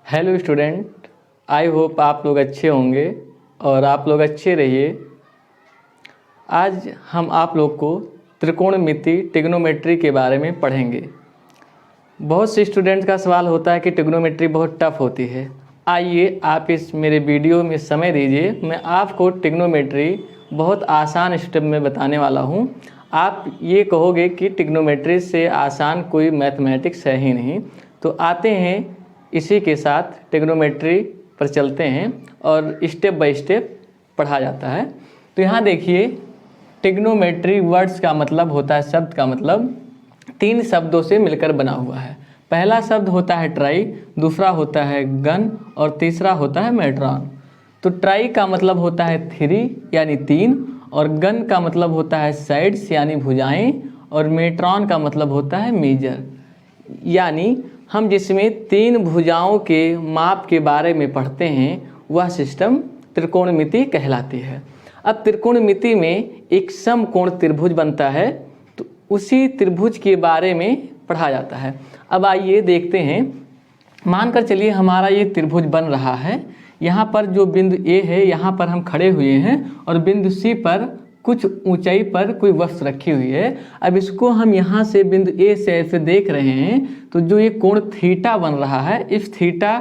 Hello student, I hope आप लोग अच्छे होंगे और आप लोग अच्छे रहिए। आज हम आप लोग को त्रिकोणमिति ट्रिग्नोमेट्री के बारे में पढ़ेंगे। बहुत से स्टूडेंट्स का सवाल होता है कि ट्रिग्नोमेट्री बहुत टफ होती है। आइए आप इस मेरे वीडियो में समय दीजिए, मैं आपको ट्रिग्नोमेट्री बहुत आसान स्टेप में बताने वाला हूँ। आप ये कहोगे कि ट्रिग्नोमेट्री से आसान कोई मैथमेटिक्स है ही नहीं। तो आते हैं इसी के साथ ट्रिग्नोमेट्री पर चलते हैं और स्टेप बाय स्टेप पढ़ा जाता है। तो यहाँ देखिए, ट्रिग्नोमेट्री वर्ड्स का मतलब होता है, शब्द का मतलब 3 शब्दों से मिलकर बना हुआ है। पहला शब्द होता है ट्राई, दूसरा होता है गन और तीसरा होता है मेट्रॉन। तो ट्राई का मतलब होता है 3 यानी 3, और गन का मतलब होता है साइड्स यानी भुजाएं, और मेट्रॉन का मतलब होता है मेजर। यानी हम जिसमें 3 भुजाओं के माप के बारे में पढ़ते हैं वह सिस्टम त्रिकोणमिति कहलाती है। अब त्रिकोणमिति में एक समकोण त्रिभुज बनता है, तो उसी त्रिभुज के बारे में पढ़ा जाता है। अब आइए देखते हैं। मानकर चलिए हमारा ये त्रिभुज बन रहा है। यहाँ पर जो बिंदु ए है, यहाँ पर हम खड़े हुए हैं और बिंदु सी पर कुछ ऊंचाई पर कोई वस्तु रखी हुई है। अब इसको हम यहाँ से बिंदु ए से ऐसे देख रहे हैं, तो जो ये कोण थीटा बन रहा है, इस थीटा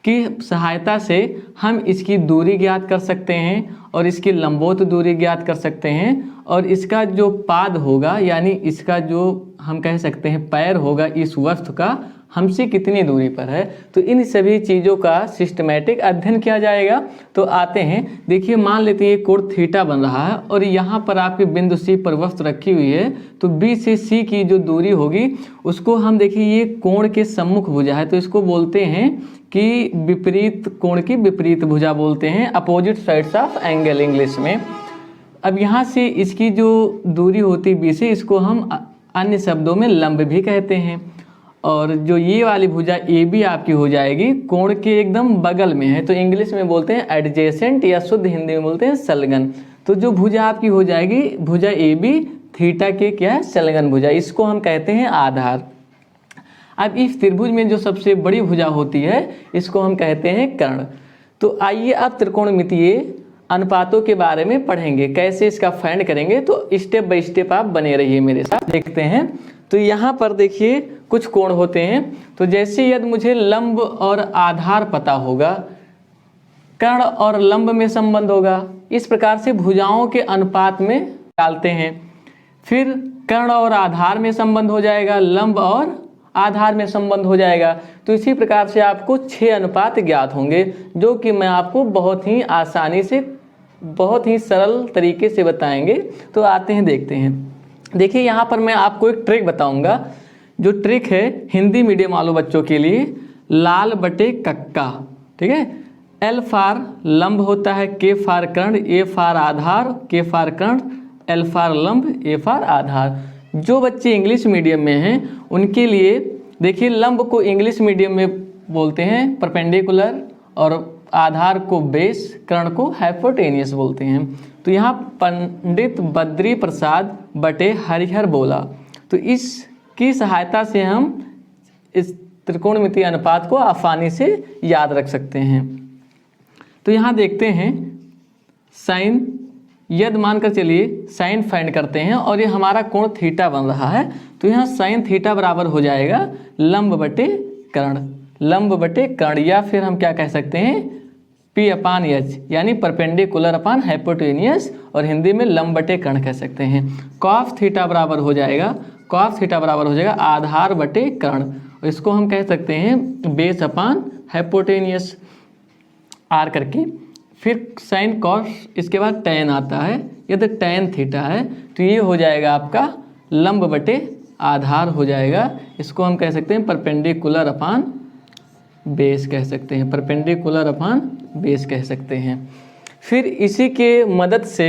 की सहायता से हम इसकी दूरी ज्ञात कर सकते हैं और इसकी लंबवत दूरी ज्ञात कर सकते हैं, और इसका जो पाद होगा यानी इसका जो हम कह सकते हैं पैर होगा इस वस्तु का, हमसे कितनी दूरी पर है। तो इन सभी चीज़ों का सिस्टमैटिक अध्ययन किया जाएगा। तो आते हैं, देखिए मान लेते हैं कोण थीटा बन रहा है और यहाँ पर आपके बिंदु सी पर वस्तु रखी हुई है। तो बी से सी की जो दूरी होगी उसको हम देखिए, ये कोण के सम्मुख भुजा है तो इसको बोलते हैं कि विपरीत कोण की विपरीत भुजा बोलते हैं, opposite sides of angle English में। अब यहाँ से इसकी जो दूरी होती है बी से, इसको हम अन्य शब्दों में लंब भी कहते हैं। और जो ये वाली भुजा ए बी आपकी हो जाएगी कोण के एकदम बगल में है, तो इंग्लिश में बोलते हैं एडजेसेंट, या शुद्ध हिंदी में बोलते हैं संलग्न। तो जो भुजा आपकी हो जाएगी भुजा ए बी थीटा के क्या है, संलग्न भुजा, इसको हम कहते हैं आधार। अब इस त्रिभुज में जो सबसे बड़ी भुजा होती है इसको हम कहते हैं कर्ण। तो आइए अब त्रिकोणमितीय अनुपातों के बारे में पढ़ेंगे, कैसे इसका फाइंड करेंगे। तो स्टेप बाय स्टेप आप बने रहिए मेरे साथ, देखते हैं। तो यहाँ पर देखिए कुछ कोण होते हैं। तो जैसे यदि मुझे लंब और आधार पता होगा, कर्ण और लंब में संबंध होगा, इस प्रकार से भुजाओं के अनुपात में डालते हैं। फिर कर्ण और आधार में संबंध हो जाएगा, लंब और आधार में संबंध हो जाएगा। तो इसी प्रकार से आपको 6 अनुपात ज्ञात होंगे, जो कि मैं आपको बहुत ही आसानी से, बहुत ही सरल तरीके से बताएंगे। तो आते हैं देखते हैं। देखिए यहाँ पर मैं आपको एक ट्रिक बताऊंगा, जो ट्रिक है हिंदी मीडियम वालों बच्चों के लिए, लाल बटे कक्का, ठीक है। एल फार लंब होता है, के फार कर्ण, ए फार आधार, के फार कर्ण, एल फार लंब, ए फार आधार। जो बच्चे इंग्लिश मीडियम में हैं उनके लिए देखिए, लंब को इंग्लिश मीडियम में बोलते हैं परपेंडिकुलर, और आधार को बेस, कर्ण को हाइपोटेनियस बोलते हैं। तो यहाँ पंडित बद्री प्रसाद बटे हरिहर बोला, तो इसकी सहायता से हम इस त्रिकोणमितीय अनुपात को आसानी से याद रख सकते हैं। तो यहाँ देखते हैं साइन, यदि मानकर चलिए साइन फाइंड करते हैं और ये हमारा कोण थीटा बन रहा है, तो यहाँ साइन थीटा बराबर हो जाएगा लंब बटे कर्ण, लंब बटे कर्ण, या फिर हम क्या कह सकते हैं P अपान एच, यानी परपेंडिकुलर अपान हाइपोटेनियस, और हिंदी में लंब बटे कर्ण कह सकते हैं। कॉस थीटा बराबर हो जाएगा, कॉस थीटा बराबर हो जाएगा आधार बटे कर्ण, इसको हम कह सकते हैं बेस अपान हाइपोटेनियस आर करके। फिर साइन कॉस, इसके बाद टैन आता है, यदि टैन थीटा है तो ये हो जाएगा आपका लंब बटे आधार हो जाएगा, इसको हम कह सकते हैं परपेंडिकुलर अपान बेस कह सकते हैं, परपेंडिकुलर अपान बेस कह सकते हैं। फिर इसी के मदद से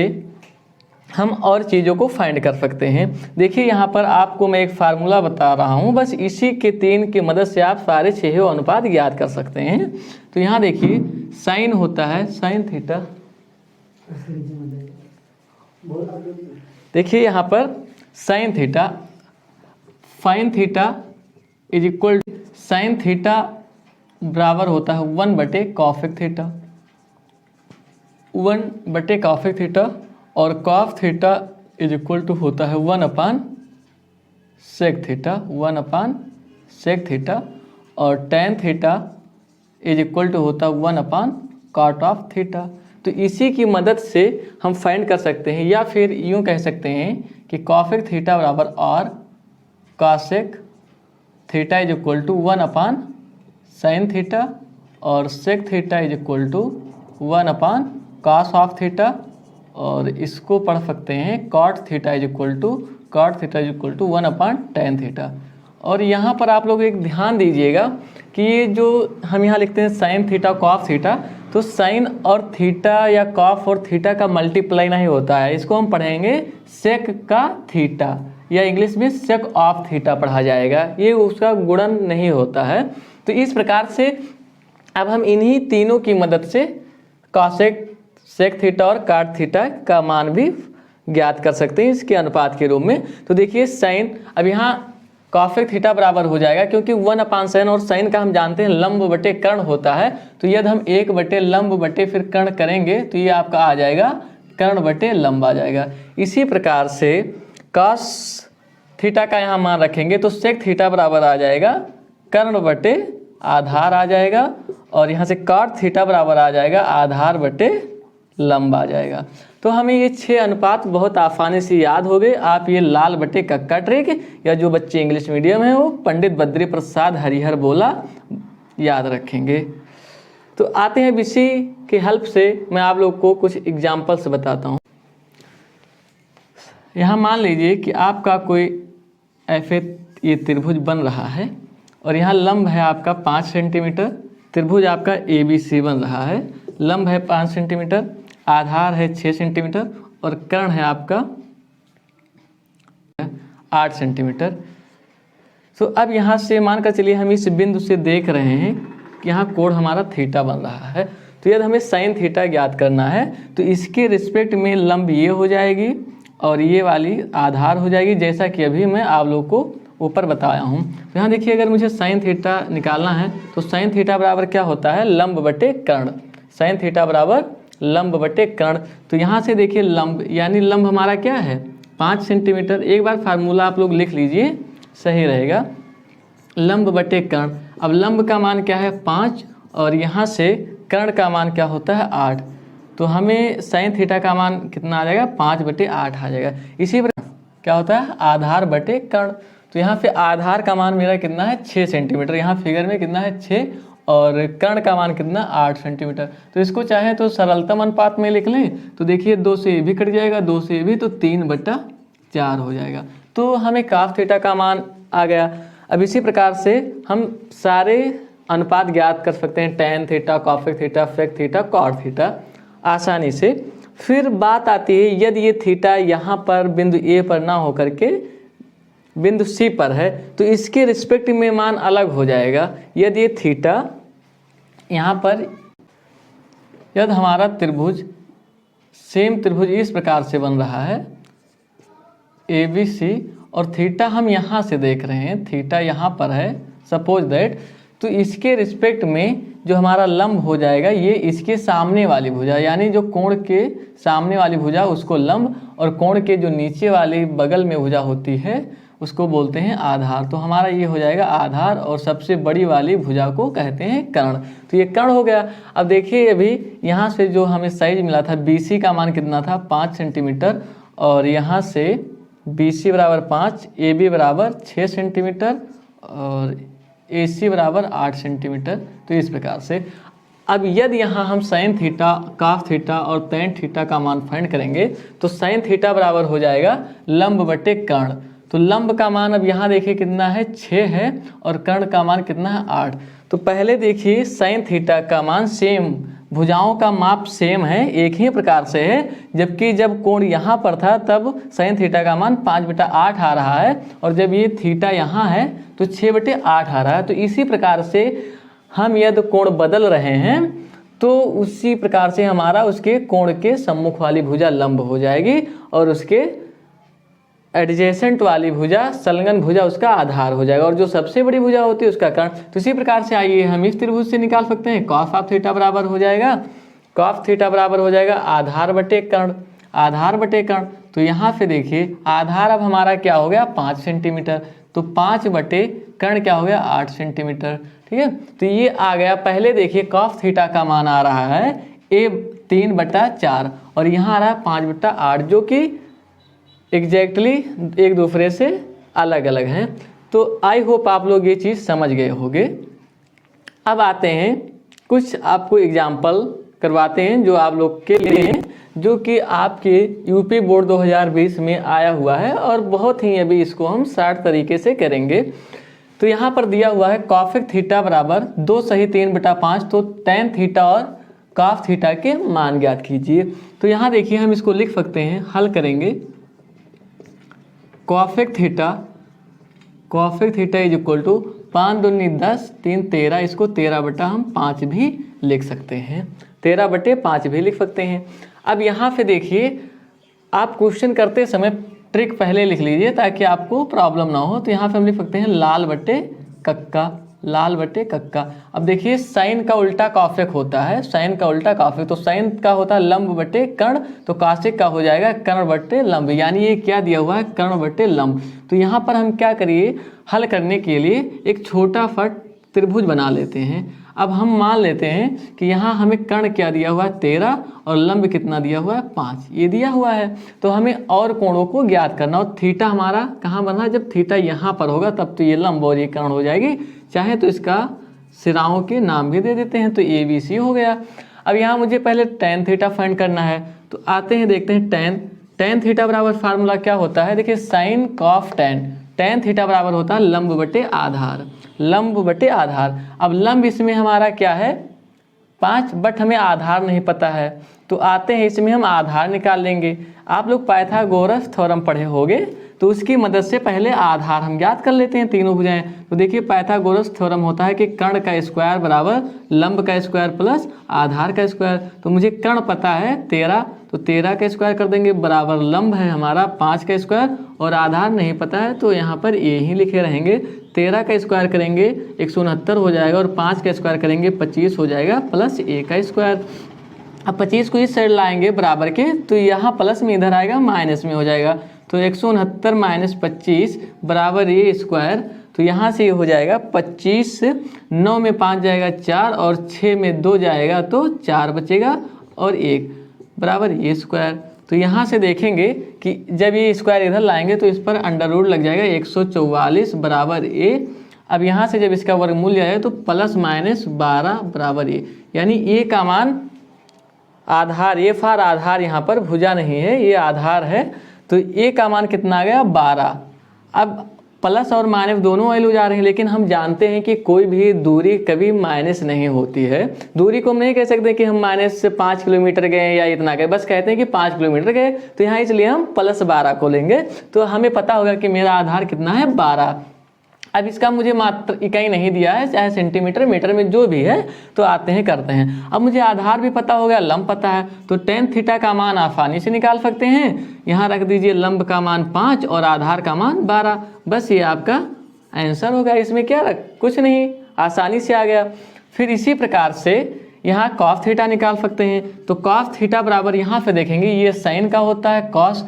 हम और चीज़ों को फाइंड कर सकते हैं। देखिए यहाँ पर आपको मैं एक फार्मूला बता रहा हूँ, बस इसी के 3 की मदद से आप सारे 6 अनुपात ज्ञात कर सकते हैं। तो यहाँ देखिए साइन होता है साइन थीटा, देखिए यहाँ पर sine theta, sine theta is equal sine theta बराबर होता है 1/cos थीटा, 1/cos थीटा, और cos theta is equal to होता है 1/sec थीटा, 1/sec थीटा, और tan theta is equal to होता है 1/cot थीटा। तो इसी की मदद से हम फाइंड कर सकते हैं, या फिर यूँ कह सकते हैं कि cos थीटा बराबर और cosec theta is equal to 1/sin theta, और sec theta is equal to 1/cos theta, और इसको पढ़ सकते हैं cot theta is equal to 1/tan theta. और यहाँ पर आप लोग एक ध्यान दीजिएगा कि ये जो हम यहाँ लिखते हैं sin थीटा cos थीटा, तो sin और थीटा या cos और थीटा का मल्टीप्लाई नहीं होता है, इसको हम पढ़ेंगे sec का थीटा, या इंग्लिश में sec ऑफ थीटा पढ़ा जाएगा, ये उसका गुणन नहीं होता है। तो इस प्रकार से अब हम इन्हीं तीनों की मदद से cosec, sec थीटा और cot थीटा का मान भी ज्ञात कर सकते हैं इसके अनुपात के रूप में। तो देखिए sin, अब यहाँ cosec थीटा बराबर हो जाएगा, क्योंकि 1/sin और sin का हम जानते हैं लंब बटे कर्ण होता है, तो यदि हम 1 लंब बटे फिर कर्ण करेंगे तो ये आपका आ जाएगा कर्ण बटे लंब आ जाएगा। इसी प्रकार से cos थीटा का यहाँ मान रखेंगे तो sec थीटा बराबर आ जाएगा कर्ण बटे आधार आ जाएगा, और यहाँ से cot थीटा बराबर आ जाएगा आधार बटे लंब आ जाएगा। तो हमें ये 6 अनुपात बहुत आसानी से याद हो गए। आप ये लाल बटे कक्का ट्रिक, या जो बच्चे इंग्लिश मीडियम है वो पंडित बद्री प्रसाद हरिहर बोला याद रखेंगे। तो आते हैं इसी के हेल्प से मैं आप लोग को कुछ एग्जाम्पल्स बताता हूँ। यहाँ मान लीजिए कि आपका कोई ऐसे ये त्रिभुज बन रहा है, और यहाँ लंब है आपका 5 सेंटीमीटर, त्रिभुज आपका ABC बन रहा है, लंब है 5 सेंटीमीटर, आधार है 6 सेंटीमीटर, और कर्ण है आपका 8 सेंटीमीटर। तो अब यहाँ से मानकर चलिए हम इस बिंदु से देख रहे हैं कि यहाँ कोण हमारा थीटा बन रहा है, तो यदि हमें sin थीटा ज्ञात करना है तो इसके रिस्पेक्ट में लंब ये हो जाएगी और ये वाली आधार हो जाएगी, जैसा कि अभी मैं आप लोग को ऊपर बताया हूँ। तो यहाँ देखिए अगर मुझे sin थीटा निकालना है तो sin थीटा बराबर क्या होता है लंब बटे कर्ण, sin थीटा बराबर लंब बटे कर्ण। तो यहाँ से देखिए लंब यानी लंब हमारा क्या है 5 सेंटीमीटर। एक बार फार्मूला आप लोग लिख लीजिए, सही रहेगा, लंब बटे कर्ण। अब लंब का मान क्या है 5, और यहाँ से कर्ण का मान क्या होता है 8, तो हमें sin थीटा का मान कितना आ जाएगा 5/8 आ जाएगा। इसी प्रकार क्या होता है आधार बटे कर्ण, तो यहाँ पे आधार का मान मेरा कितना है 6 सेंटीमीटर, यहाँ फिगर में कितना है 6, और कर्ण का मान कितना 8 सेंटीमीटर। तो इसको चाहे तो सरलतम अनुपात में लिख लें, तो देखिए 2 से ये भी कट जाएगा, 2 से ये भी, तो 3/4 हो जाएगा। तो हमें cos थीटा का मान आ गया। अब इसी प्रकार से हम सारे अनुपात ज्ञात कर सकते हैं, tan theta, cosec theta, sec theta, cot theta आसानी से। फिर बात आती है यदि ये थीटा यहाँ पर बिंदु A पर ना हो करके बिंदु C पर है तो इसके रिस्पेक्ट में मान अलग हो जाएगा। यदि ये थीटा यहाँ पर, यदि हमारा त्रिभुज सेम त्रिभुज इस प्रकार से बन रहा है ABC, और थीटा हम यहाँ से देख रहे हैं, थीटा यहाँ पर है सपोज दैट, तो इसके रिस्पेक्ट में जो हमारा लंब हो जाएगा ये इसके सामने वाली भुजा, यानी जो कोण के सामने वाली भुजा उसको लंब, और कोण के जो नीचे वाली बगल में भुजा होती है उसको बोलते हैं आधार। तो हमारा ये हो जाएगा आधार, और सबसे बड़ी वाली भुजा को कहते हैं कर्ण। तो ये कर्ण हो गया। अब देखिए अभी यहाँ से जो हमें साइज मिला था BC का मान कितना था 5 सेंटीमीटर, और यहाँ से BC बराबर 5, AB बराबर 6 सेंटीमीटर, और AC बराबर 8 सेंटीमीटर। तो इस प्रकार से अब यदि यहाँ हम sin थीटा, cos थीटा और tan थीटा का मान फाइंड करेंगे तो sin थीटा बराबर हो जाएगा लंब बटे कर्ण। तो लंब का मान अब यहाँ देखिए कितना है 6 है, और कर्ण का मान कितना है 8। तो पहले देखिए sin थीटा का मान सेम, भुजाओं का माप सेम है, एक ही प्रकार से है, जबकि जब कोण यहाँ पर था तब sin थीटा का मान 5/8 आ रहा है, और जब ये थीटा यहाँ है तो 6/8 आ रहा है। तो इसी प्रकार से हम यदि कोण बदल रहे हैं तो उसी प्रकार से हमारा उसके कोण के सम्मुख वाली भुजा लंब हो जाएगी, और उसके एडजेसेंट वाली भुजा, संलग्न भुजा उसका आधार हो जाएगा, और जो सबसे बड़ी भुजा होती है उसका कर्ण। तो इसी प्रकार से आइए हम इस त्रिभुज से निकाल सकते हैं, कॉस ऑफ थीटा बराबर हो जाएगा, कॉस थीटा बराबर हो जाएगा आधार बटे कर्ण, आधार बटे कर्ण। तो यहाँ पे देखिए आधार अब हमारा क्या हो गया 5 सेंटीमीटर, तो 5 बटे कर्ण क्या हो गया 8 सेंटीमीटर। ठीक है, तो ये आ गया। पहले देखिए कॉस थीटा का मान आ रहा है ए 3/4 और यहाँ आ रहा है 5/8, जो कि एग्जैक्टली एक दूसरे से अलग अलग हैं। तो आई होप आप लोग ये चीज़ समझ गए होंगे। अब आते हैं कुछ आपको एग्जाम्पल करवाते हैं जो आप लोग के लिए हैं, जो कि आपके यूपी बोर्ड 2020 में आया हुआ है, और बहुत ही अभी इसको हम शार्ट तरीके से करेंगे। तो यहाँ पर दिया हुआ है कॉफिक थीटा बराबर 2 सही 3/5, तो टैन थीटा और कॉस थीटा के मान ज्ञात कीजिए। तो यहाँ देखिए हम इसको लिख सकते हैं, हल करेंगे। कॉफिक थीटा इज इक्वल टू 5 दूनी 10 3 13, इसको 13/5 भी लिख सकते हैं, 13/5 भी लिख सकते हैं। अब यहाँ पे देखिए आप क्वेश्चन करते समय ट्रिक पहले लिख लीजिए ताकि आपको प्रॉब्लम ना हो। तो यहाँ पे हम लिख सकते हैं लाल बटे कक्का, लाल बटे कक्का। अब देखिए साइन का उल्टा कॉफिक होता है, साइन का उल्टा कॉफिक, तो साइन का होता है लंब बटे कर्ण, तो कॉसिक का हो जाएगा कर्ण बटे लंब, यानी ये क्या दिया हुआ है कर्ण बटे लंब। तो यहाँ पर हम क्या करिए, हल करने के लिए एक छोटा सा त्रिभुज बना लेते हैं। अब हम मान लेते हैं कि यहाँ हमें कर्ण क्या दिया हुआ है 13 और लंब कितना दिया हुआ है 5, ये दिया हुआ है। तो हमें और कोणों को ज्ञात करना, और थीटा हमारा कहाँ बना, जब थीटा यहाँ पर होगा तब तो ये लंब और ये कर्ण हो जाएगी। चाहे तो इसका सिराओं के नाम भी दे देते हैं, तो ABC हो गया। अब यहाँ मुझे पहले टैन थीटा फाइंड करना है, तो आते हैं देखते हैं टैन थीटा बराबर फार्मूला क्या होता है। देखिए साइन कॉफ टैन थीटा बराबर होता है लंब बटे आधार, लंब बटे आधार। अब लंब इसमें हमारा क्या है 5, बट हमें आधार नहीं पता है, तो आते हैं इसमें हम आधार निकाल लेंगे। आप लोग पाइथागोरस थ्योरम पढ़े होंगे, तो उसकी मदद से पहले आधार हम ज्ञात कर लेते हैं तीनों भुजाएं। तो देखिए पाइथागोरस थ्योरम होता है कि कर्ण का स्क्वायर बराबर लंब का स्क्वायर प्लस आधार का स्क्वायर। तो मुझे कर्ण पता है 13, तो 13 का स्क्वायर कर देंगे बराबर लंब है हमारा 5 का स्क्वायर, और आधार नहीं पता है तो यहाँ पर ए ही लिखे रहेंगे। 13 का स्क्वायर करेंगे 169 हो जाएगा, और 5 का स्क्वायर करेंगे 25 हो जाएगा, प्लस ए का स्क्वायर। अब 25 को इस साइड लाएंगे बराबर के, तो यहाँ प्लस में इधर आएगा माइनस में हो जाएगा, तो 169 माइनस 25 बराबर ए स्क्वायर। तो यहाँ से ये हो जाएगा 25, 9 में 5 जाएगा 4, और 6 में 2 जाएगा तो 4 बचेगा, और 1 बराबर ए स्क्वायर। तो यहाँ से देखेंगे कि जब ये स्क्वायर इधर लाएंगे तो इस पर अंडर रूट लग जाएगा 144 बराबर ए। अब यहाँ से जब इसका वर्गमूल आए तो प्लस माइनस 12 बराबर ए, यानी ए का मान आधार, ए फार आधार, यहाँ पर भुजा नहीं है ये आधार है, तो ए का मान कितना आ गया 12। अब प्लस और माइनस दोनों वैल्यू जा रहे हैं, लेकिन हम जानते हैं कि कोई भी दूरी कभी माइनस नहीं होती है। दूरी को हम नहीं कह सकते कि हम माइनस से 5 किलोमीटर गए या इतना गए, बस कहते हैं कि 5 किलोमीटर गए, तो यहाँ इसलिए हम प्लस 12 को लेंगे। तो हमें पता होगा कि मेरा आधार कितना है 12। अब इसका मुझे मात्र इकाई नहीं दिया है, चाहे सेंटीमीटर मीटर में जो भी है, तो आते हैं करते हैं। अब मुझे आधार भी पता हो गया, लंब पता है, तो टैन थीटा का मान आसानी से निकाल सकते हैं। यहाँ रख दीजिए लंब का मान 5 और आधार का मान 12, बस ये आपका आंसर होगा। इसमें क्या कुछ नहीं, आसानी से आ गया। फिर इसी प्रकार से यहाँ कॉस थीटा निकाल सकते हैं, तो कॉस थीटा बराबर यहाँ पे देखेंगे ये साइन का होता है कॉस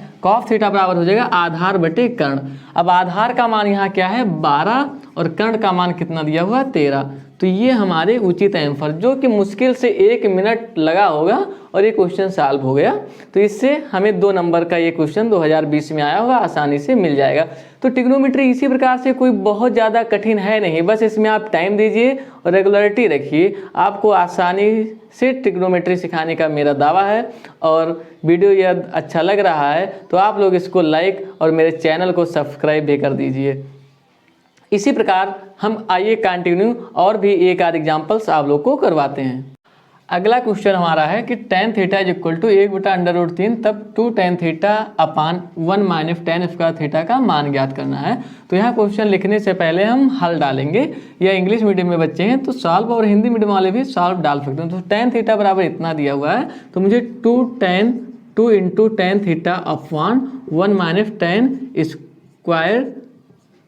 थीटा बराबर हो जाएगा आधार बटे कर्ण। अब आधार का मान यहाँ क्या है 12 और कर्ण का मान कितना दिया हुआ 13, तो ये हमारे उचित आंसर, जो कि मुश्किल से 1 मिनट लगा होगा और ये क्वेश्चन सॉल्व हो गया। तो इससे हमें 2 नंबर का ये क्वेश्चन 2020 में आया होगा, आसानी से मिल जाएगा। तो ट्रिग्नोमेट्री इसी प्रकार से कोई बहुत ज़्यादा कठिन है नहीं, बस इसमें आप टाइम दीजिए और रेगुलरिटी रखिए, आपको आसानी से ट्रिग्नोमेट्री सिखाने का मेरा दावा है। और वीडियो यदि अच्छा लग रहा है तो आप लोग इसको लाइक और मेरे चैनल को सब्सक्राइब भी कर दीजिए। इसी प्रकार हम आइए कंटिन्यू और भी एक आध एग्जाम्पल्स आप लोग को करवाते हैं। अगला क्वेश्चन हमारा है कि tan theta is equal to 1/√3 तब 2 tan theta upon 1 minus tan square theta का मान ज्ञात करना है। तो यहाँ क्वेश्चन लिखने से पहले हम हल डालेंगे, या इंग्लिश मीडियम में बच्चे हैं तो सॉल्व, और हिंदी मीडियम वाले भी सॉल्व डाल सकते हैं। तो tan थीटा बराबर इतना दिया हुआ है, तो मुझे 2 tan 2 into tan theta upon 1 minus ten square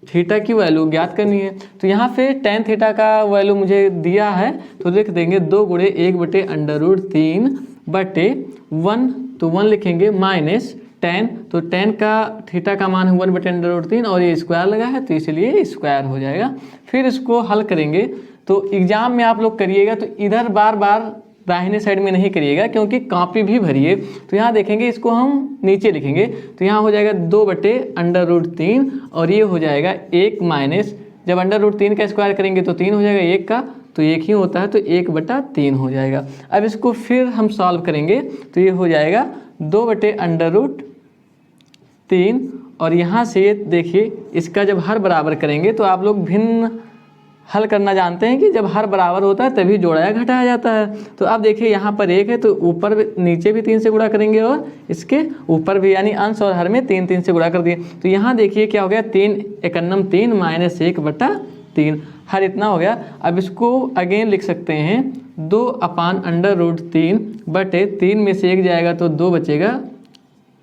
theta की वैल्यू ज्ञात करनी है। तो यहाँ पे टेन थीटा का वैल्यू मुझे दिया है तो लिख देंगे 2 गुणे 1/√3 बटे 1, तो 1 लिखेंगे माइनस टेन, तो टेन का थीटा का मान है 1/√3 और ये स्क्वायर लगा है तो इसलिए स्क्वायर हो जाएगा। फिर इसको हल करेंगे तो एग्जाम में आप लोग करिएगा तो इधर बार बार दाहिने साइड में नहीं करिएगा क्योंकि कॉपी भी भरिए। तो यहाँ देखेंगे इसको हम नीचे लिखेंगे तो यहाँ हो जाएगा 2/√3 और ये हो जाएगा 1 माइनस, जब √3 का स्क्वायर करेंगे तो 3 हो जाएगा, 1 का तो 1 ही होता है तो 1/3 हो जाएगा। अब इसको फिर हम सॉल्व करेंगे तो ये हो जाएगा 2/√3 और यहाँ से देखिए इसका जब हर बराबर करेंगे तो आप लोग भिन्न हल करना जानते हैं कि जब हर बराबर होता है तभी जोड़ाया घटाया जाता है। तो अब देखिए यहाँ पर 1 है तो ऊपर नीचे भी 3 से गुणा करेंगे और इसके ऊपर भी, यानी अंश और हर में 3 से गुणा कर दिए। तो यहाँ देखिए क्या हो गया 3 एकन्नम 3 माइनस 1/3, हर इतना हो गया। अब इसको अगेन लिख सकते हैं 2/√3 बटे 3 में से 1 जाएगा तो 2 बचेगा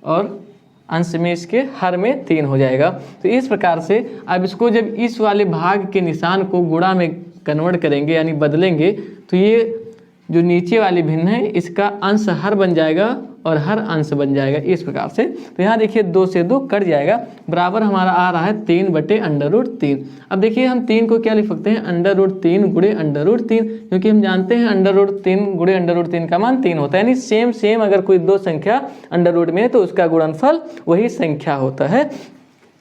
और अंश में इसके हर में 3 हो जाएगा। तो इस प्रकार से अब इसको जब इस वाले भाग के निशान को गुणा में कन्वर्ट करेंगे यानी बदलेंगे तो ये जो नीचे वाली भिन्न है इसका अंश हर बन जाएगा और हर अंश बन जाएगा इस प्रकार से। तो यहाँ देखिए 2 से 2 कट जाएगा, बराबर हमारा आ रहा है 3/√3। अब देखिए हम 3 को क्या लिख सकते हैं √3 गुणे √3, क्योंकि हम जानते हैं √3 गुणे √3 का मान 3 होता है, यानी सेम अगर कोई दो संख्या अंडर में है तो उसका गुणनफल वही संख्या होता है।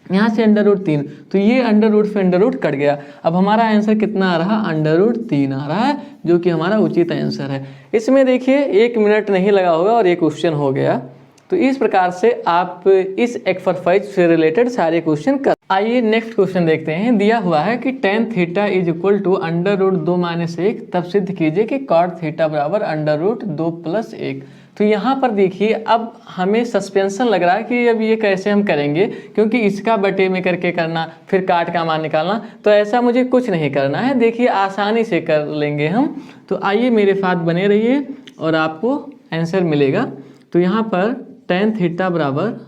यहाँ से √3 तो ये अंडर से अंडर कट गया। अब हमारा आंसर कितना आ रहा √3 आ रहा है जो कि हमारा उचित आंसर है। इसमें देखिए 1 मिनट नहीं लगा होगा और ये क्वेश्चन हो गया। तो इस प्रकार से आप इस एक्सरसाइज से रिलेटेड सारे क्वेश्चन कर। आइए नेक्स्ट क्वेश्चन देखते हैं। दिया हुआ है कि tan theta is equal to √2 - 1, तब सिद्ध कीजिए कि cot थीटा बराबर √2 + 1। तो यहाँ पर देखिए अब हमें सस्पेंशन लग रहा है कि अब ये कैसे हम करेंगे, क्योंकि इसका बटे में करके करना फिर काट का मान निकालना, तो ऐसा मुझे कुछ नहीं करना है। देखिए आसानी से कर लेंगे हम। तो आइए मेरे साथ बने रहिए और आपको आंसर मिलेगा। तो यहाँ पर tan थीटा बराबर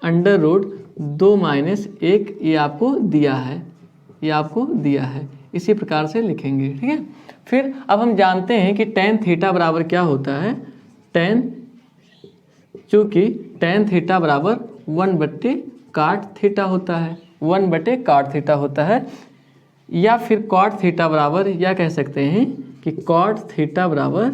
√2 - 1 ये आपको दिया है, ये आपको दिया है। इसी प्रकार से लिखेंगे, ठीक है। फिर अब हम जानते हैं कि tan थीटा बराबर क्या होता है। चूँकि tan थीटा बराबर 1/cot थीटा होता है, 1/cot थीटा होता है, या फिर cot थीटा बराबर या कह सकते हैं कि cot थीटा बराबर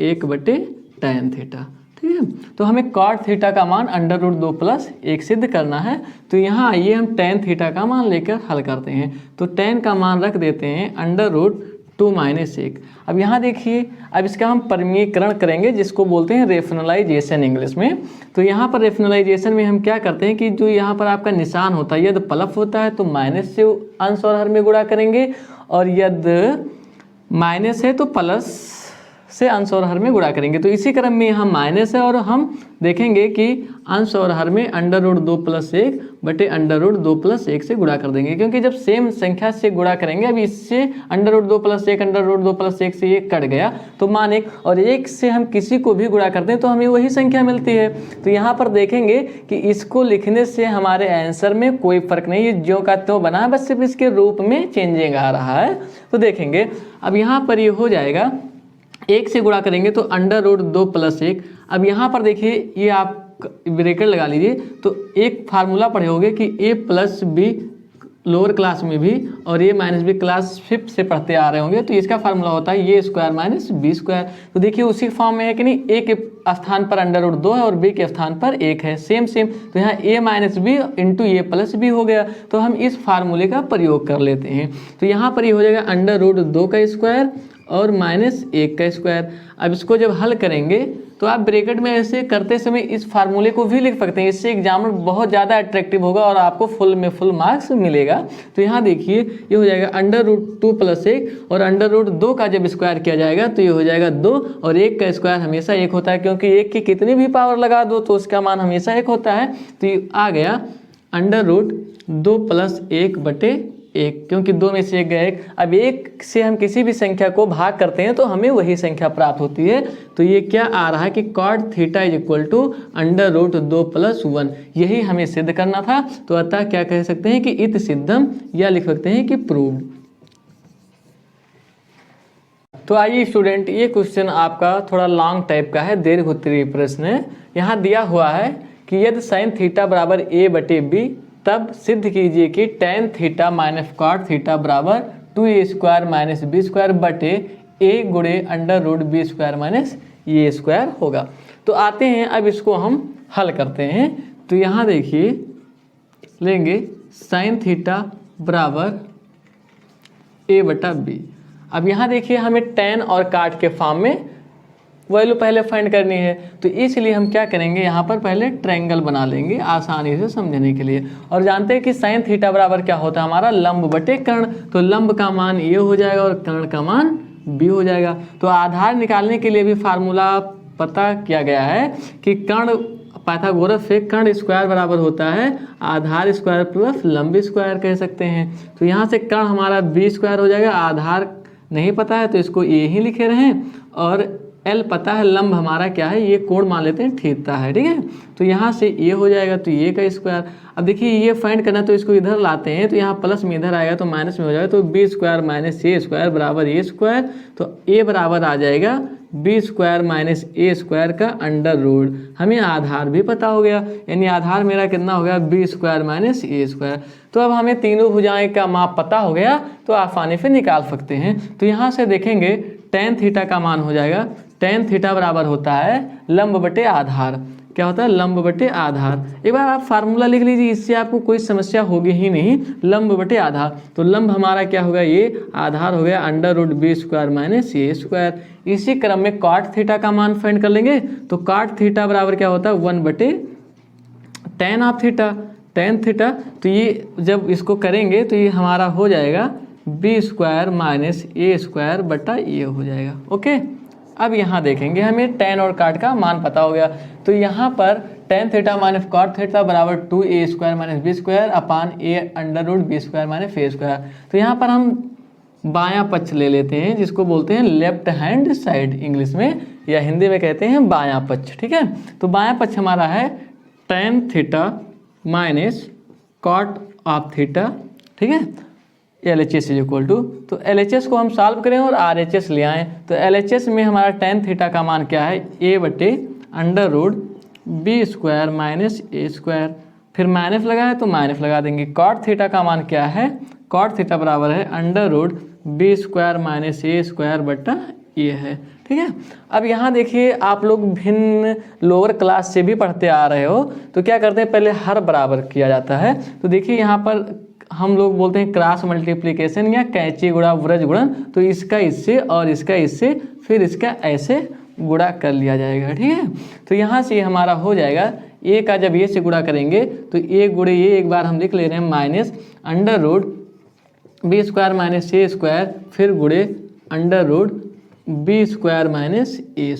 1/tan थीटा, ठीक है। तो हमें cot थीटा का मान √2 + 1 सिद्ध करना है। तो यहाँ आइए हम tan थीटा का मान लेकर हल करते हैं। तो tan का मान रख देते हैं √2 - 1। अब यहाँ देखिए अब इसका हम परिमीकरण करेंगे जिसको बोलते हैं रेशनलाइजेशन इंग्लिश में। तो यहाँ पर रेशनलाइजेशन में हम क्या करते हैं कि जो यहाँ पर आपका निशान होता है यदि प्लस होता है तो माइनस से अंश और हर में गुणा करेंगे, और यदि माइनस है तो प्लस से अंश और हर में गुणा करेंगे। तो इसी क्रम में यहाँ माइनस है और हम देखेंगे कि अंश और हर में √2 + 1 बटे √2 + 1 से गुणा कर देंगे, क्योंकि जब सेम संख्या से गुणा करेंगे, अब इससे √2 + 1 √2 + 1 से ये कट गया तो मान 1, और 1 से हम किसी को भी गुणा करते हैं तो हमें वही संख्या मिलती है। तो यहाँ पर देखेंगे कि इसको लिखने से हमारे आंसर में कोई फर्क नहीं है, ज्यों का त्यों बना है, बस सिर्फ इसके रूप में चेंजिंग आ रहा है। तो देखेंगे अब यहाँ पर ये हो जाएगा 1 से गुणा करेंगे तो √2 + 1। अब यहाँ पर देखिए ये आप ब्रैकेट लगा लीजिए, तो एक फार्मूला पढ़े होंगे कि a + b लोअर क्लास में भी और a - b क्लास 5th से पढ़ते आ रहे होंगे। तो इसका फार्मूला होता है a² - b²। तो देखिए उसी फॉर्म में है कि नहीं, a के स्थान पर √2 है और b के स्थान पर 1 है, सेम। तो यहाँ a - b × a + b हो गया। तो हम इस फार्मूले का प्रयोग कर लेते हैं। तो यहाँ पर ये हो जाएगा √2 का स्क्वायर और -1 का स्क्वायर। अब इसको जब हल करेंगे तो आप ब्रैकेट में ऐसे करते समय इस फार्मूले को भी लिख सकते हैं, इससे एग्जामिनर बहुत ज़्यादा अट्रैक्टिव होगा और आपको फुल में फुल मार्क्स मिलेगा। तो यहाँ देखिए ये हो जाएगा √2 + 1 और √2 का जब स्क्वायर किया जाएगा तो ये हो जाएगा 2, और 1 का स्क्वायर हमेशा 1 होता है, क्योंकि 1 की कितनी भी पावर लगा दो तो उसका मान हमेशा 1 होता है। तो ये आ गया √2 + 1 बटे 1, क्योंकि 2 में से 1 गया 1। अब 1 से हम किसी भी संख्या को भाग करते हैं तो हमें वही संख्या प्राप्त होती है। तो ये क्या आ रहा है कि cot theta is equal to √2 + 1, यही हमें सिद्ध करना था। तो अतः क्या कह सकते हैं कि इत सिद्धम, या लिख सकते हैं कि प्रूव्ड। तो आइए स्टूडेंट, ये क्वेश्चन आपका थोड़ा लॉन्ग टाइप का है, दीर्घोत्तरीय प्रश्न है। यहाँ दिया हुआ है कि यदि sin थीटा बराबर a/b, तब सिद्ध कीजिए कि tan theta minus cot theta बराबर 2a² - b² बटे a गुणे √b² - a² होगा। तो आते हैं, अब इसको हम हल करते हैं। तो यहाँ देखिए, लेंगे sin थीटा बराबर a/b। अब यहाँ देखिए, हमें tan और cot के फॉर्म में वैल्यू पहले फाइंड करनी है। तो इसलिए हम क्या करेंगे, यहाँ पर पहले ट्रायंगल बना लेंगे आसानी से समझने के लिए। और जानते हैं कि sin थीटा बराबर क्या होता है हमारा, लंब बटे कर्ण। तो लंब का मान a हो जाएगा और कर्ण का मान b हो जाएगा। तो आधार निकालने के लिए भी फार्मूला पता किया गया है कि कर्ण पाइथागोरस से कर्ण स्क्वायर बराबर होता है आधार स्क्वायर प्लस लंब स्क्वायर कह सकते हैं। तो यहाँ से कर्ण हमारा b² हो जाएगा, आधार नहीं पता है तो इसको a ही लिखे रहें, और L पता है, लंब हमारा क्या है, ये कोण मान लेते हैं थीटा है, ठीक है। तो यहाँ से a हो जाएगा, तो a का स्क्वायर। अब देखिए ये फाइंड करना, तो इसको इधर लाते हैं, तो यहाँ प्लस में इधर आएगा तो माइनस में हो जाएगा। तो b² - a² बराबर a²। तो a बराबर आ जाएगा b² - a² का अंडर रूट। हमें आधार भी पता हो गया, यानी आधार मेरा कितना हो गया, b² - a²। तो अब हमें तीनों भुजाएं का माप पता हो गया, तो आसानी से निकाल सकते हैं। तो यहाँ से देखेंगे tan थीटा का मान हो जाएगा, tan थीटा बराबर होता है लंब बटे आधार। क्या होता है, लंब बटे आधार। एक बार आप फार्मूला लिख लीजिए, इससे आपको कोई समस्या होगी ही नहीं। लंब बटे आधार, तो लंब हमारा क्या होगा, ये आधार हो गया √b² - a²। इसी क्रम में cot थीटा का मान फाइंड कर लेंगे। तो cot थीटा बराबर क्या होता है, 1/tan of theta, tan theta. तो ये जब इसको करेंगे तो ये हमारा हो जाएगा b² - a² बटा a हो जाएगा। ओके, अब यहाँ देखेंगे, हमें tan और cot का मान पता हो गया। तो यहाँ पर tan theta minus cot theta बराबर 2a² - b² upon a √b² - a²। तो यहाँ पर हम बायां पक्ष ले लेते हैं, जिसको बोलते हैं लेफ्ट हैंड साइड इंग्लिश में, या हिंदी में कहते हैं बायां पक्ष, ठीक है। तो बायां पक्ष हमारा है tan theta minus cot of theta, ठीक है, LHS इज इक्वल टू। तो LHS को हम सॉल्व करें और RHS ले आएँ। तो LHS में हमारा tan थीटा का मान क्या है, a/√b² - a²। फिर माइनस लगाए तो माइनस लगा देंगे। cot थीटा का मान क्या है, cot थीटा बराबर है √b² - a² बटा a है, ठीक है। अब यहाँ देखिए, आप लोग भिन्न लोअर क्लास से भी पढ़ते आ रहे हो, तो क्या करते हैं, पहले हर बराबर किया जाता है। तो देखिए यहाँ पर हम लोग बोलते हैं क्रॉस मल्टीप्लिकेशन या कैंची गुणा व्रज गुणन। तो इसका इससे और इसका इससे, फिर इसका ऐसे गुणा कर लिया जाएगा, ठीक है। तो यहाँ से हमारा हो जाएगा a का, जब a से गुणा करेंगे तो a गुणे a, एक बार हम लिख ले रहे हैं माइनस √b² - a², फिर गुणे √b² - a²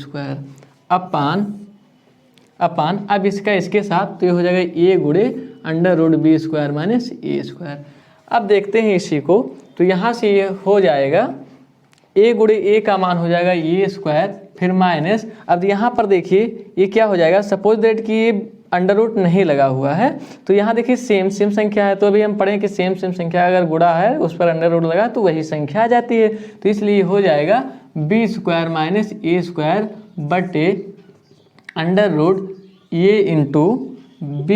अपान अब इसका इसके साथ, तो ये हो जाएगा a गुणे √b² - a²। अब देखते हैं इसी को, तो यहाँ से ये हो जाएगा a गुणे a का मान हो जाएगा a², फिर माइनस, अब यहाँ पर देखिए ये क्या हो जाएगा, सपोज दैट कि ये अंडर रूट नहीं लगा हुआ है। तो यहाँ देखिए सेम संख्या है, तो अभी हम पढ़ें कि सेम संख्या अगर गुणा है उस पर अंडर रूट लगा तो वही संख्या आ जाती है। तो इसलिए हो जाएगा b² - a² बटे under root a into b² -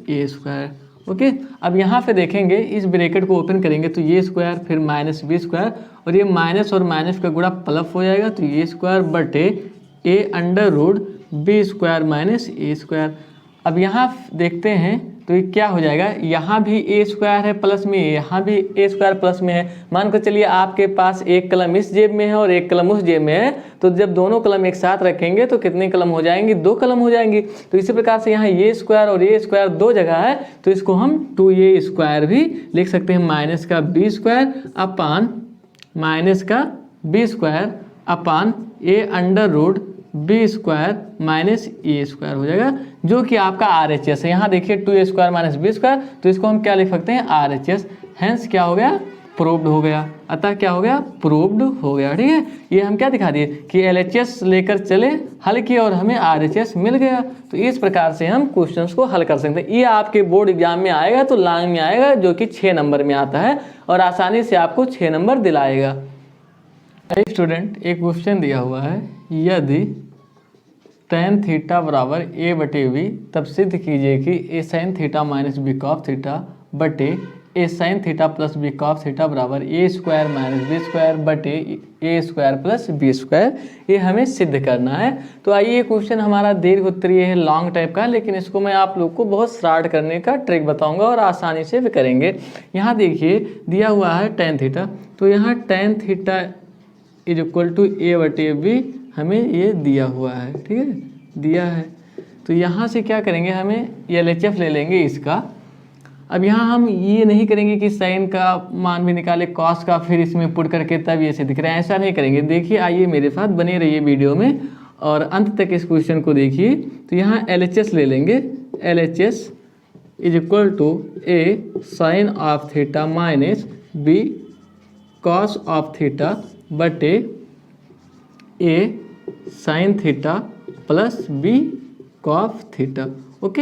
a²। Okay, अब यहाँ पे देखेंगे, इस ब्रैकेट को ओपन करेंगे तो ये स्क्वायर, फिर माइनस b², और ये माइनस और माइनस का गुणा प्लस हो जाएगा, तो a² बटे a √b² - a²। अब यहाँ देखते हैं तो ये क्या हो जाएगा, यहाँ भी a² है प्लस में, यहाँ भी a² प्लस में है। मान कर चलिए आपके पास एक कलम इस जेब में है और एक कलम उस जेब में है, तो जब दोनों कलम एक साथ रखेंगे तो कितने कलम हो जाएंगी, 2 कलम हो जाएंगी। तो इसी प्रकार से यहाँ a² और a² 2 जगह है, तो इसको हम 2a² भी लिख सकते हैं, माइनस का b² upon a under root b² - a² हो जाएगा, जो कि आपका RHS है। यहाँ देखिए 2a² - b², तो इसको हम क्या लिख सकते हैं, RHS हैंस क्या हो गया, प्रूव्ड हो गया। अतः क्या हो गया, प्रूव्ड हो गया। ठीक है, ये हम क्या दिखा दिए कि LHS लेकर चले, हल किया और हमें RHS मिल गया। तो इस प्रकार से हम क्वेश्चंस को हल कर सकते हैं। ये आपके बोर्ड एग्जाम में आएगा तो लॉन्ग में आएगा, जो कि 6 नंबर में आता है और आसानी से आपको 6 नंबर दिलाएगा। स्टूडेंट, एक क्वेश्चन दिया हुआ है, यदि tan थीटा बराबर a/b, तब सिद्ध कीजिए कि a sin theta minus b cos theta बटे a sin theta plus b cos theta बराबर a square minus b square बटे a square plus b square. ये हमें सिद्ध करना है। तो आइए, ये क्वेश्चन हमारा दीर्घ उत्तरीय है, लॉन्ग टाइप का, लेकिन इसको मैं आप लोग को बहुत शॉर्ट करने का ट्रिक बताऊंगा और आसानी से भी करेंगे। यहाँ देखिए दिया हुआ है tan थीटा, तो यहाँ tan theta is equal to a/b हमें ये दिया हुआ है। ठीक है, दिया है। तो यहाँ से क्या करेंगे, हमें LHF ले लेंगे इसका। अब यहाँ हम ये नहीं करेंगे कि साइन का मान भी निकाले, कॉस का, फिर इसमें पुट करके तब ये से दिख रहा है, ऐसा नहीं करेंगे। देखिए, आइए मेरे साथ बने रहिए वीडियो में और अंत तक इस क्वेश्चन को देखिए। तो यहाँ LHS ले लेंगे, LHS is equal to a sine of theta minus b cos of theta बटे a sine theta plus b cos theta. Okay,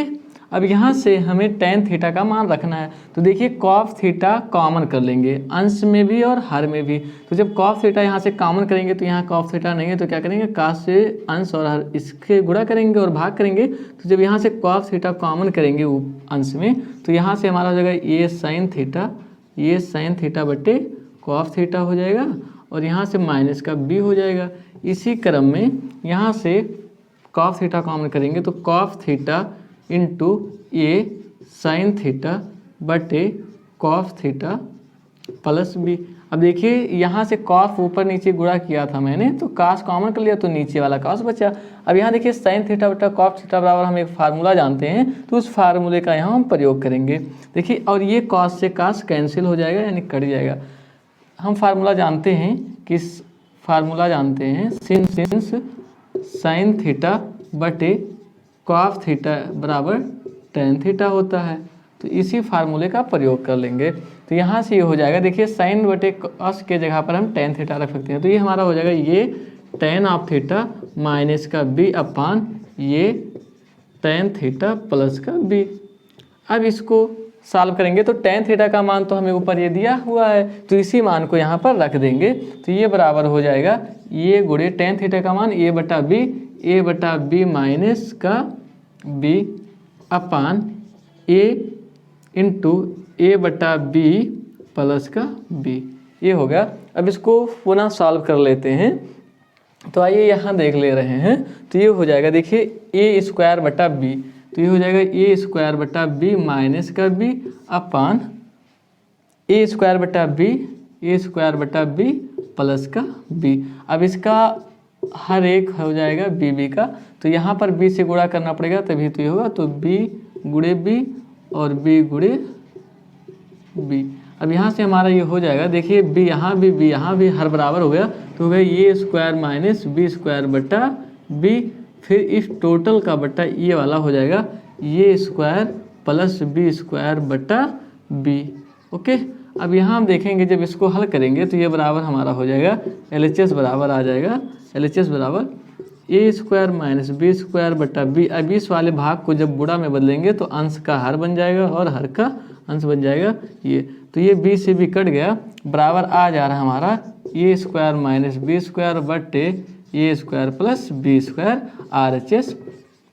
अब यहाँ से हमें tan थीटा का मान रखना है। तो देखिए, कॉस थीटा कॉमन कर लेंगे, अंश में भी और हर में भी। तो जब कॉस थीटा यहाँ से कॉमन करेंगे तो यहाँ कॉस थीटा नहीं है, तो क्या करेंगे, कॉस से अंश और हर इसके गुणा करेंगे और भाग करेंगे। तो जब यहाँ से कॉस थीटा कॉमन करेंगे अंश में, तो यहाँ से हमारा हो जाएगा ये साइन थीटा बटे कॉस थीटा हो जाएगा और यहाँ से माइनस का b हो जाएगा। इसी क्रम में यहाँ से कॉस थीटा कॉमन करेंगे तो cos theta into a sine theta बटे कॉस थीटा प्लस b। अब देखिए, यहाँ से कॉस ऊपर नीचे गुणा किया था मैंने, तो कॉस कॉमन कर लिया तो नीचे वाला कॉस बचा। अब यहाँ देखिए, साइन थीटा बटा कॉस थीटा बराबर हम एक फार्मूला जानते हैं, तो उस फार्मूले का यहाँ हम प्रयोग करेंगे। देखिए, और ये कॉस से कॉस कैंसिल हो जाएगा, यानी कट जाएगा। हम फार्मूला जानते हैं, किस फार्मूला जानते हैं, सिंस साइन थीटा बटे कॉस थीटा बराबर tan थीटा होता है। तो इसी फार्मूले का प्रयोग कर लेंगे। तो यहाँ से ये हो जाएगा, देखिए साइन बटे कॉस के जगह पर हम tan थीटा रख सकते हैं। तो ये हमारा हो जाएगा ये tan ऑफ थीटा माइनस का b अपान ये tan थीटा प्लस का b। अब इसको सॉल्व करेंगे तो tan थीटा का मान तो हमें ऊपर ये दिया हुआ है, तो इसी मान को यहाँ पर रख देंगे। तो ये बराबर हो जाएगा ये गुणे tan थीटा का मान a बटा b माइनस का b upon a into a बटा b प्लस का b। ये हो गया। अब इसको पुनः सॉल्व कर लेते हैं। तो आइए यहाँ देख ले रहे हैं। तो ये हो जाएगा, देखिए a स्क्वायर बटा b, तो ये हो जाएगा a स्क्वायर बटा b माइनस का b अपान a स्क्वायर बटा b प्लस का b। अब इसका हर एक हो जाएगा b का, तो यहाँ पर b से गुणा करना पड़ेगा तभी तो ये होगा। तो b गुणे b और b गुणे b। अब यहाँ से हमारा ये हो जाएगा, देखिए b यहाँ भी हर बराबर हो गया, तो हो गया ये स्क्वायर माइनस b स्क्वायर बटा b, फिर इस टोटल का बटा ये वाला हो जाएगा ये स्क्वायर प्लस b स्क्वायर बटा b। ओके, अब यहाँ हम देखेंगे जब इसको हल करेंगे तो ये बराबर हमारा हो जाएगा LHS बराबर आ जाएगा, LHS बराबर a square minus b square बटा b। अब इस वाले भाग को जब गुणा में बदलेंगे तो अंश का हर बन जाएगा और हर का अंश बन जाएगा ये। तो ये b से b कट गया, बराबर आ जा रहा है हमारा a square minus b square बटे a square plus b square RHS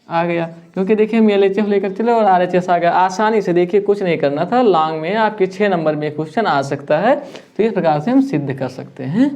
आ गया। क्योंकि देखिए हम LHF लेकर चले और RHS आ गया। आसानी से, देखिए कुछ नहीं करना था, लॉन्ग में आपके 6 नंबर में क्वेश्चन आ सकता है। तो इस प्रकार से हम सिद्ध कर सकते हैं।